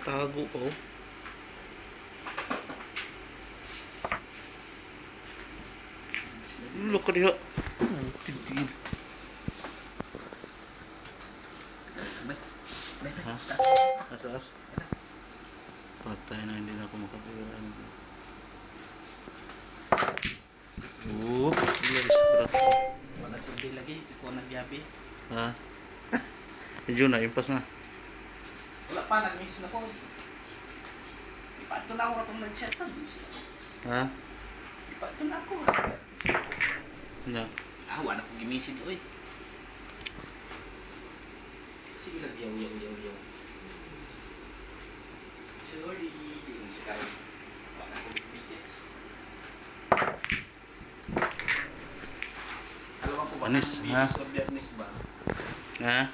Tago pa oh. Look at it. Tidin. Ha? Taas. Patay na, hindi na ako makapagyan. Scratch. Wala silbi lagi, ikaw nagyabi. Ha? Medyo na, impas na. Wala pa, nag-miss na ko. Ipato na ako katong nag-chat. Ha? Ipato na ako. Nga. Wala ko gi-message, oy. Sige lang, yaw. Sorry. Sekarang, wala ko gi-message. Alam mo po ba Anis, na ha? Biyernes ba? Ha?